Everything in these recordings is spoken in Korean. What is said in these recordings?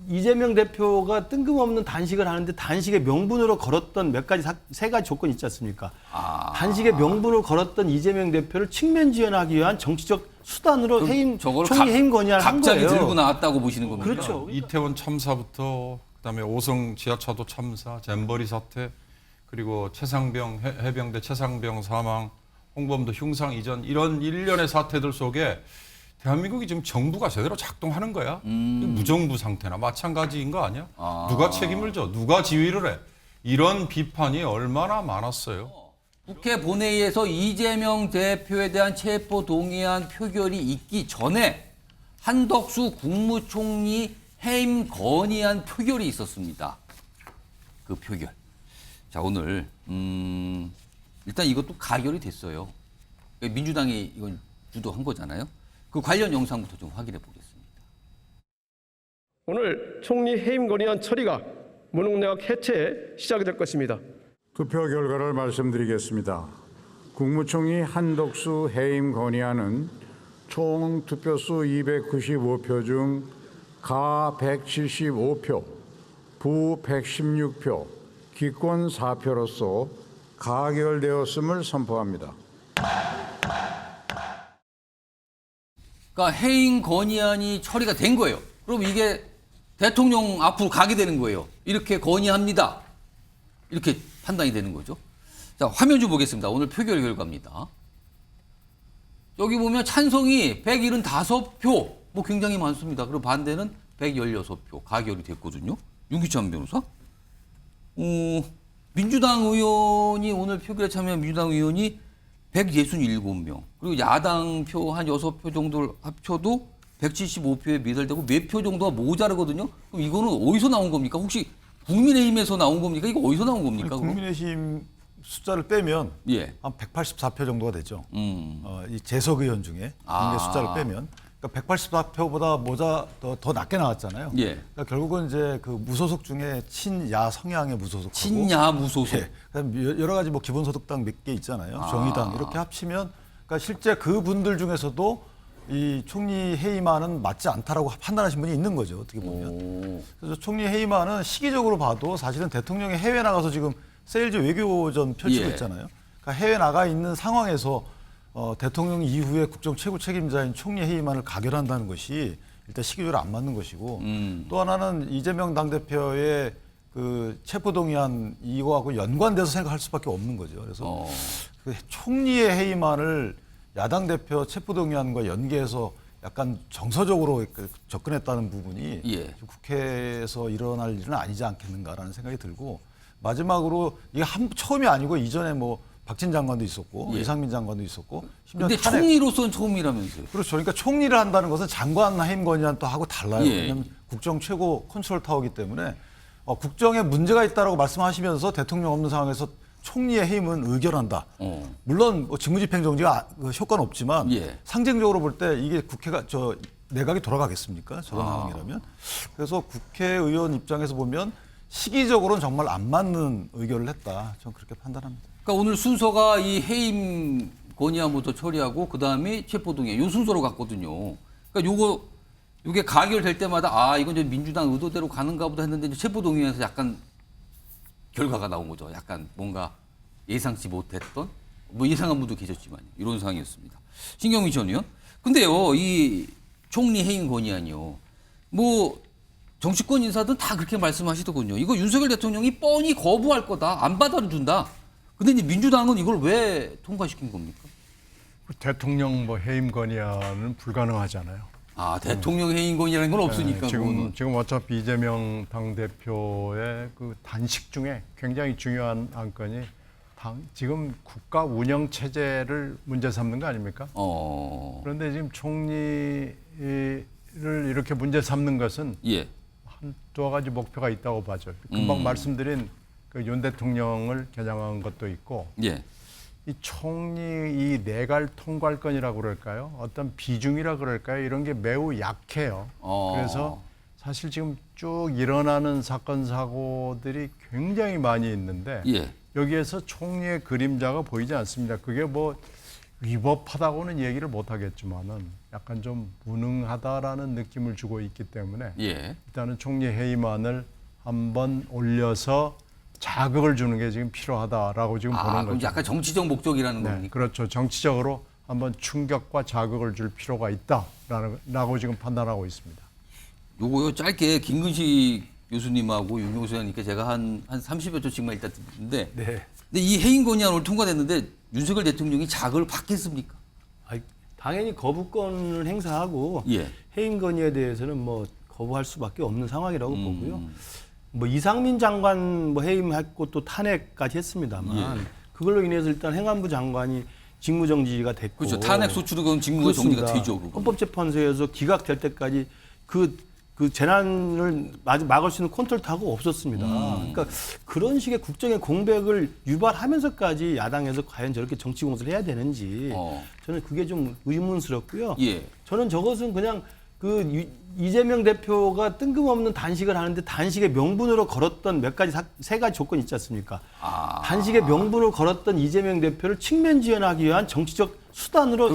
이재명 대표가 뜬금없는 단식을 하는데 단식의 명분으로 걸었던 세 가지 조건이 있지 않습니까? 단식의 명분으로 걸었던 이재명 대표를 측면 지원하기 위한 정치적 수단으로 총리 해임 건의안을 한 거예요. 갑자기 들고 나왔다고 보시는 겁니까? 그렇죠. 이태원 참사부터 그다음에 오성 지하차도 참사, 잼버리 사태, 그리고 최상병 해병대 최상병 사망, 홍범도 흉상 이전 이런 일련의 사태들 속에 대한민국이 지금 정부가 제대로 작동하는 거야? 무정부 상태나 마찬가지인 거 아니야? 누가 책임을 져? 누가 지휘를 해? 이런 비판이 얼마나 많았어요. 국회 본회의에서 이재명 대표에 대한 체포동의안 표결이 있기 전에 한덕수 국무총리 해임 건의안 표결이 있었습니다. 그 표결. 자, 오늘 일단 이것도 가결이 됐어요. 민주당이 이건 주도한 거잖아요. 그 관련 영상부터 좀 확인해 보겠습니다. 오늘 총리 해임 건의안 처리가 무능내각 해체에 시작이 될 것입니다. 투표 결과를 말씀드리겠습니다. 국무총리 한덕수 해임 건의안은 총 투표수 295표 중 가 175표, 부 116표, 기권 4표로서 가결되었음을 선포합니다. 그러니까 해임 건의안이 처리가 된 거예요. 그럼 이게 대통령 앞으로 가게 되는 거예요. 이렇게 건의합니다. 이렇게 판단이 되는 거죠. 자, 화면 좀 보겠습니다. 오늘 표결 결과입니다. 여기 보면 찬성이 175표, 뭐 굉장히 많습니다. 그리고 반대는 116표 가결이 됐거든요. 윤기찬 변호사. 민주당 의원이 오늘 표결에 참여한 민주당 의원이 167명. 그리고 야당 표 한 6표 정도를 합쳐도 175표에 미달되고 몇 표 정도가 모자르거든요. 그럼 이거는 어디서 나온 겁니까? 혹시 국민의힘에서 나온 겁니까? 이거 어디서 나온 겁니까? 국민의힘 숫자를 빼면 예. 한 184표 정도가 되죠. 이 재석 의원 중에 국민의 숫자를 빼면 그러니까 184표보다 더 낮게 나왔잖아요. 예. 그러니까 결국은 이제 그 무소속 중에 친야 성향의 무소속, 친야 무소속. 예. 그다음 여러 가지 뭐 기본소득당 몇 개 있잖아요. 정의당 이렇게 합치면 그러니까 실제 그 분들 중에서도 이 총리 해임안은 맞지 않다라고 판단하신 분이 있는 거죠. 어떻게 보면. 그래서 총리 해임안은 시기적으로 봐도 사실은 대통령이 해외 나가서 지금 세일즈 외교전 펼치고 예. 있잖아요. 그러니까 해외 나가 있는 상황에서 대통령 이후에 국정 최고 책임자인 총리 해임안을 가결한다는 것이 일단 시기적으로 안 맞는 것이고 또 하나는 이재명 당대표의 그 체포동의안 이거하고 연관돼서 생각할 수밖에 없는 거죠. 그래서 그 총리의 해임안을 야당 대표 체포동의안과 연계해서 약간 정서적으로 접근했다는 부분이 예. 국회에서 일어날 일은 아니지 않겠는가라는 생각이 들고 마지막으로 이게 처음이 아니고 이전에 뭐 박진 장관도 있었고 예. 이상민 장관도 있었고 심지어 근데 총리로서는 처음이라면서요. 그렇죠. 그러니까 총리를 한다는 것은 장관 해임 건의안 또 하고 달라요. 예. 왜냐하면 국정 최고 컨트롤 타워이기 때문에 국정에 문제가 있다라고 말씀하시면서 대통령 없는 상황에서 총리의 해임은 의결한다. 물론 뭐 직무집행정지가 효과는 없지만 예. 상징적으로 볼 때 이게 내각이 돌아가겠습니까? 저런 상황이라면. 그래서 국회의원 입장에서 보면 시기적으로는 정말 안 맞는 의결을 했다. 저는 그렇게 판단합니다. 그러니까 오늘 순서가 이 해임 건의안부터 처리하고 그다음에 체포동의안 요 순서로 갔거든요. 그러니까 요게 가결될 때마다 이건 이제 민주당 의도대로 가는가 보다 했는데 이제 체포동의안에서 약간 결과가 나온 거죠. 약간 뭔가 예상치 못했던 뭐 예상한 분도 계셨지만 이런 상황이었습니다. 신경민 전 의원. 근데요, 이 총리 해임 건의안이요. 뭐 정치권 인사들은 다 그렇게 말씀하시더군요. 이거 윤석열 대통령이 뻔히 거부할 거다. 안 받아준다. 근데 이제 민주당은 이걸 왜 통과시킨 겁니까? 대통령 뭐 해임 건의안은 불가능하잖아요. 대통령 해임 건의라는 건 없으니까. 지금 어차피 이재명 당대표의 그 단식 중에 굉장히 중요한 안건이 지금 국가 운영 체제를 문제 삼는 거 아닙니까? 그런데 지금 총리를 이렇게 문제 삼는 것은 예. 한두 가지 목표가 있다고 봐죠. 금방 말씀드린 그 윤 대통령을 겨냥한 것도 있고, 예. 이 총리 이 내갈 통괄권이라고 그럴까요? 어떤 비중이라 그럴까요? 이런 게 매우 약해요. 그래서 사실 지금 쭉 일어나는 사건 사고들이 굉장히 많이 있는데 예. 여기에서 총리의 그림자가 보이지 않습니다. 그게 뭐 위법하다고는 얘기를 못 하겠지만은 약간 좀 무능하다라는 느낌을 주고 있기 때문에 예. 일단은 총리 해임안을 한번 올려서 자극을 주는 게 지금 필요하다라고 지금 보는 그럼 거죠. 약간 정치적 목적이라는 네, 겁니까? 그렇죠. 정치적으로 한번 충격과 자극을 줄 필요가 있다라고 지금 판단하고 있습니다. 요거요 짧게 김근식 교수님하고 윤경수 의원님께 제가 한 30여 초씩만 일단 듣는데 네. 근데 이 해임 건의안 오늘 통과됐는데 윤석열 대통령이 자극을 받겠습니까? 아이, 당연히 거부권을 행사하고 예. 해임 건의에 대해서는 뭐 거부할 수밖에 없는 상황이라고 보고요. 뭐 이상민 장관 뭐 해임했고 또 탄핵까지 했습니다만 예. 그걸로 인해서 일단 행안부 장관이 직무정지가 됐고 그렇죠. 탄핵 소추로 그건 직무가 정지가 그렇습니다. 되죠. 그건. 헌법재판소에서 기각될 때까지 그 재난을 막을 수 있는 컨트롤타워가 없었습니다. 그러니까 그런 식의 국정의 공백을 유발하면서까지 야당에서 과연 저렇게 정치 공세를 해야 되는지 저는 그게 좀 의문스럽고요. 예. 저는 저것은 그냥 이재명 대표가 뜬금없는 단식을 하는데 단식의 명분으로 걸었던 세 가지 조건이 있지 않습니까? 단식의 명분으로 걸었던 이재명 대표를 측면 지원하기 위한 정치적 수단으로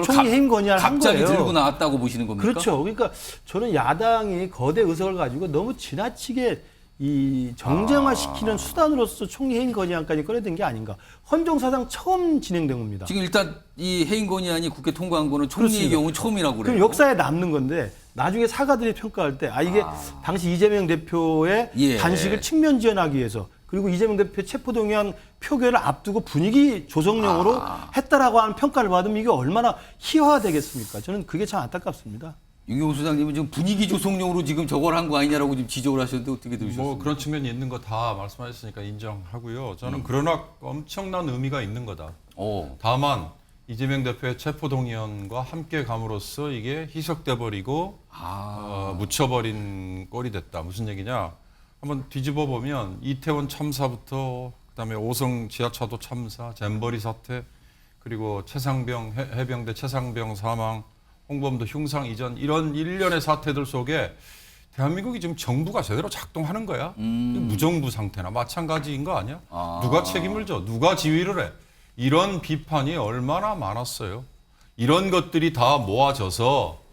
총리 해임 건의안을 한 거예요. 갑자기 들고 나왔다고 보시는 겁니까? 그렇죠. 그러니까 저는 야당이 거대 의석을 가지고 너무 지나치게 이 정쟁화시키는 수단으로서 총리 해임 건의안까지 꺼내든 게 아닌가. 헌정사상 처음 진행된 겁니다. 지금 일단 이 해임 건의안이 국회 통과한 거는 총리의 그렇습니다. 경우 처음이라고 그래요. 그럼 역사에 남는 건데 나중에 사가들이 평가할 때 이게 당시 이재명 대표의 예. 단식을 측면 지원하기 위해서 그리고 이재명 대표 체포동의안 표결을 앞두고 분위기 조성용으로 했다라고 하는 평가를 받으면 이게 얼마나 희화되겠습니까? 저는 그게 참 안타깝습니다. 윤경수 소장님은 지금 분위기 조성용으로 지금 저걸 한 거 아니냐라고 지금 지적을 하셨는데 어떻게 들으셨습니까? 뭐 그런 측면이 있는 거 다 말씀하셨으니까 인정하고요. 저는 그러나 엄청난 의미가 있는 거다. 다만 이재명 대표의 체포동의안과 함께 감으로써 이게 희석돼 버리고 묻혀버린 꼴이 됐다. 무슨 얘기냐? 한번 뒤집어 보면 이태원 참사부터 그다음에 오성 지하차도 참사, 잼버리 사태, 그리고 최상병 해병대 최상병 사망, 홍범도 흉상 이전 이런 일련의 사태들 속에 대한민국이 지금 정부가 제대로 작동하는 거야? 무정부 상태나 마찬가지인 거 아니야? 누가 책임을 져? 누가 지휘를 해? 이런 비판이 얼마나 많았어요. 이런 것들이 다 모아져서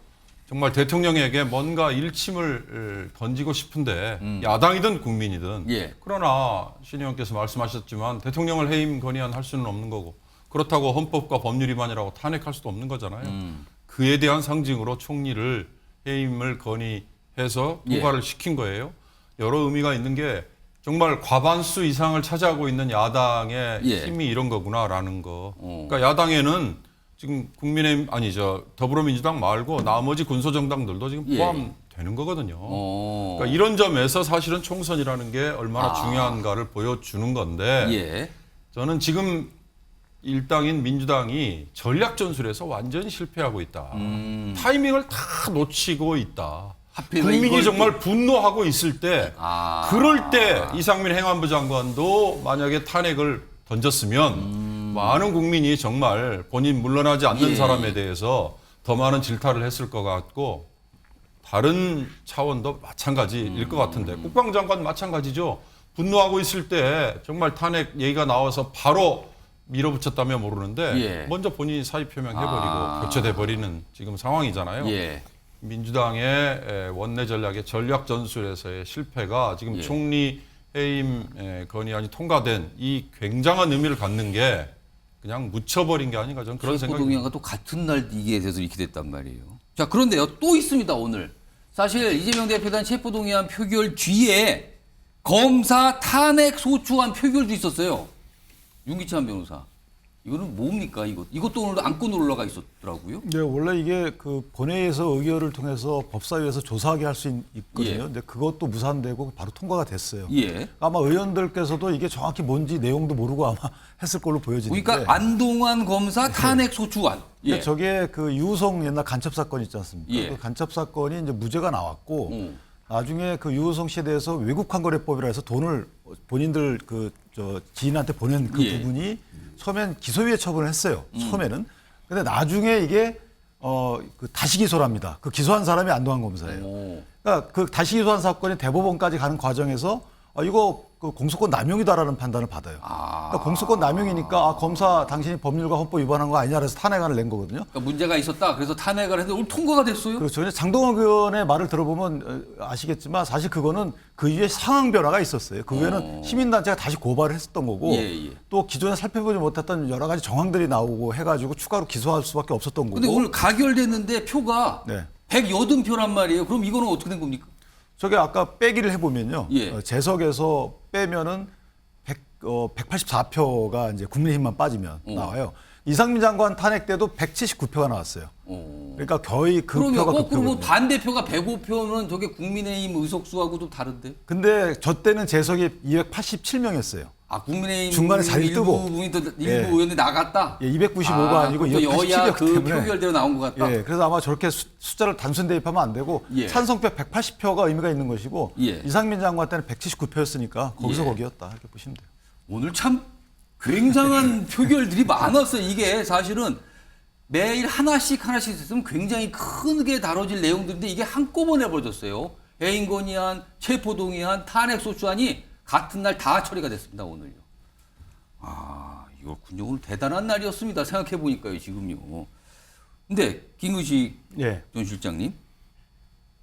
정말 대통령에게 뭔가 일침을 던지고 싶은데 야당이든 국민이든 예. 그러나 신 의원께서 말씀하셨지만 대통령을 해임 건의안 할 수는 없는 거고 그렇다고 헌법과 법률 위반이라고 탄핵할 수도 없는 거잖아요. 그에 대한 상징으로 총리를 해임을 건의해서 통과를 시킨 거예요. 여러 의미가 있는 게 정말 과반수 이상을 차지하고 있는 야당의 힘이 이런 거구나라는 거. 그러니까 야당에는 지금 국민의힘 더불어민주당 말고 나머지 군소정당들도 지금 포함되는 거거든요. 그러니까 이런 점에서 사실은 총선이라는 게 얼마나 중요한가를 보여주는 건데 저는 지금 일당인 민주당이 전략 전술에서 완전히 실패하고 있다. 타이밍을 다 놓치고 있다. 국민이 정말 분노하고 있을 때 그럴 때 이상민 행안부 장관도 만약에 탄핵을 던졌으면 많은 국민이 정말 본인 물러나지 않는 사람에 대해서 더 많은 질타를 했을 것 같고 다른 차원도 마찬가지일 것 같은데 국방장관 마찬가지죠. 분노하고 있을 때 정말 탄핵 얘기가 나와서 바로 밀어붙였다면 모르는데 먼저 본인이 사의 표명해버리고 교체돼버리는 지금 상황이잖아요. 민주당의 원내 전략의 전략 전술에서의 실패가 지금 총리 해임 건의안이 통과된 이 굉장한 의미를 갖는 게 그냥 묻혀버린 게 아닌가 저는 그런 생각이 체포동의안과 또 같은 날 이게 돼서 이렇게 됐단 말이에요. 자, 그런데요. 또 있습니다, 오늘. 사실 이재명 대표에 대한 체포동의안 표결 뒤에 검사 탄핵 소추안 표결도 있었어요. 윤기찬 변호사. 이거는 뭡니까, 이것? 이것도 오늘 안건으로 올라가 있었더라고요. 네, 원래 이게 그 본회의에서 의결을 통해서 법사위에서 조사하게 할 수 있거든요. 근데 그것도 무산되고 바로 통과가 됐어요. 아마 의원들께서도 이게 정확히 뭔지 내용도 모르고 아마 했을 걸로 보여지는데. 그러니까 안동환 검사 탄핵 소추안. 그러니까 저게 그 유호성 옛날 간첩 사건 있지 않습니까? 그 간첩 사건이 이제 무죄가 나왔고 나중에 그 유호성 씨에 대해서 외국 환거래법이라 해서 돈을 본인들 지인한테 보낸 그 부분이 처음엔 기소유예 처분을 했어요. 처음에는. 근데 나중에 이게 그 다시 기소를 합니다. 그 기소한 사람이 안동환 검사예요. 그러니까 그 다시 기소한 사건이 대법원까지 가는 과정에서 이거 그 공소권 남용이다라는 판단을 받아요. 그러니까 공소권 남용이니까 검사 당신이 법률과 헌법 위반한 거 아니냐 그래서 탄핵안을 낸 거거든요. 그러니까 문제가 있었다. 그래서 탄핵을 했는데 오늘 통과가 됐어요. 그렇죠. 근데 장동원 의원의 말을 들어보면 아시겠지만 사실 그거는 그 이후에 상황 변화가 있었어요. 그 후에는 시민단체가 다시 고발을 했었던 거고 예. 또 기존에 살펴보지 못했던 여러 가지 정황들이 나오고 해가지고 추가로 기소할 수밖에 없었던 거고. 근데 오늘 가결됐는데 표가 네. 180표란 말이에요. 그럼 이거는 어떻게 된 겁니까? 저게 아까 빼기를 해보면요. 예. 재석에서 빼면은 184표가 이제 국민의힘만 빠지면 나와요. 이상민 장관 탄핵 때도 179표가 나왔어요. 그러니까 거의 그 그러면 표가 그 거꾸로 뭐 표거든요. 반대표가 105표면 저게 국민의힘 의석수하고도 다른데? 근데 저 때는 재석이 287명이었어요. 아, 국민의힘 중간에 살이 일부 뜨고. 분이 또 일부 예. 의원이 나갔다. 예, 295가 아니고 또 여야 287이었기 그 때문에. 표결대로 나온 것 같다. 예, 그래서 아마 저렇게 숫자를 단순 대입하면 안 되고 예. 찬성표 180표가 의미가 있는 것이고 예. 이상민 장관 때는 179표였으니까 거기서 예. 거기였다 이렇게 보시면 돼요. 오늘 참 굉장한 표결들이 많았어요. 이게 사실은 매일 하나씩 있으면 굉장히 크게 다뤄질 내용들인데 이게 한꺼번에 벌어졌어요. 해임 건의안, 체포동의안, 탄핵소추안이 같은 날 다 처리가 됐습니다. 오늘요. 아, 이거군요. 오늘 대단한 날이었습니다. 생각해 보니까요, 지금요. 근데 김의식 예. 전 실장님,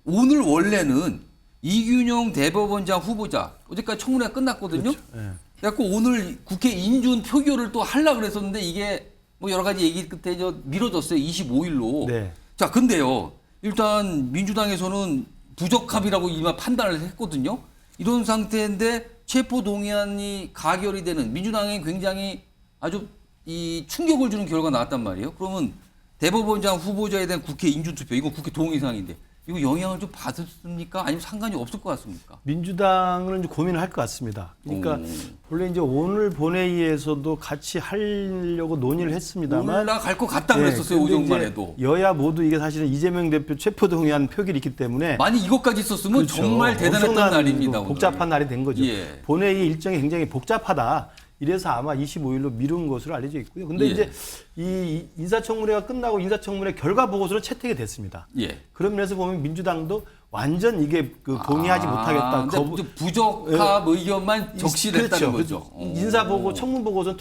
오늘 원래는 이균영 대법원장 후보자 어제까지 청문회가 끝났거든요. 예. 그래갖고 오늘 국회 인준 표결을 또 하려고 그랬었는데 이게 뭐 여러 가지 얘기 끝에 미뤄졌어요. 25일로. 네. 자, 근데요. 일단 민주당에서는 부적합이라고 이만 판단을 했거든요. 이런 상태인데 체포동의안이 가결이 되는 민주당에 굉장히 아주 이 충격을 주는 결과가 나왔단 말이에요. 그러면 대법원장 후보자에 대한 국회 인준투표, 이거 국회 동의사항인데 이거 영향을 좀 받았습니까? 아니면 상관이 없을 것 같습니까? 민주당은 이제 고민을 할 것 같습니다. 그러니까 원래 이제 오늘 본회의에서도 같이 하려고 논의를 했습니다만 올라갈 것 같다 예, 그랬었어요. 근데 오정만 이제 해도. 여야 모두 이게 사실은 이재명 대표 체포동의안 표결이 있기 때문에 만약 이것까지 있었으면 그렇죠. 정말 대단했던 엄청난 날입니다. 오늘. 복잡한 날이 된 거죠. 예. 본회의 일정이 굉장히 복잡하다. 이래서 아마 25일로 미룬 것으로 알려져 있고요. 근데 예. 이제 이 인사청문회가 끝나고 인사청문회 결과 보고서로 채택이 됐습니다. 예. 그런 면에서 보면 민주당도 완전 이게 그 동의하지 못하겠다. 근데 부적합 의견만 적시됐다는 그렇죠. 거죠. 인사보고 청문보고서는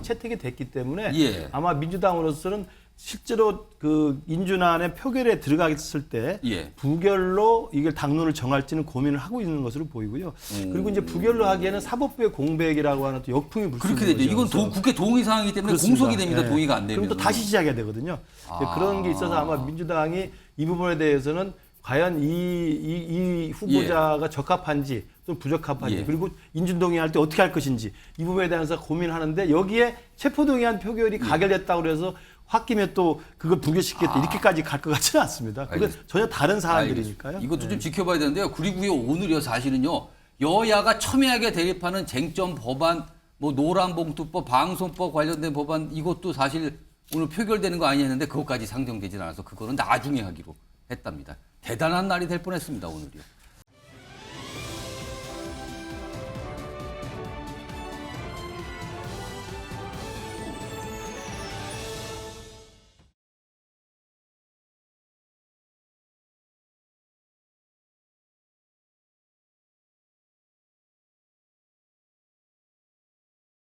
채택이 됐기 때문에 예. 아마 민주당으로서는 실제로 그 인준안의 표결에 들어갔을 때 예. 부결로 이걸 당론을 정할지는 고민을 하고 있는 것으로 보이고요. 그리고 이제 부결로 하기에는 사법부의 공백이라고 하는 또 역풍이 불 수 있는 그렇게 되죠. 이건 거죠. 국회 동의 사항이기 때문에 그렇습니다. 공석이 됩니다. 예. 동의가 안 되면. 그럼 또 다시 시작해야 되거든요. 이제 그런 게 있어서 아마 민주당이 이 부분에 대해서는 과연 이 후보자가 적합한지 또 부적합한지 예. 그리고 인준동의할 때 어떻게 할 것인지 이 부분에 대해서 고민하는데 여기에 체포동의안 표결이 가결됐다고 그래서 홧김에 또 그걸 부결시키겠다 이렇게까지 갈 것 같지는 않습니다. 그건 알겠습니다. 전혀 다른 사안들이니까요. 이것도 좀 지켜봐야 되는데요. 그리고요, 오늘이요, 사실은요, 여야가 첨예하게 대립하는 쟁점 법안, 뭐 노란봉투법, 방송법 관련된 법안, 이것도 사실 오늘 표결되는 거 아니냐 했는데 그것까지 상정되진 않아서 그거는 나중에 하기로 했답니다. 대단한 날이 될 뻔했습니다, 오늘이요.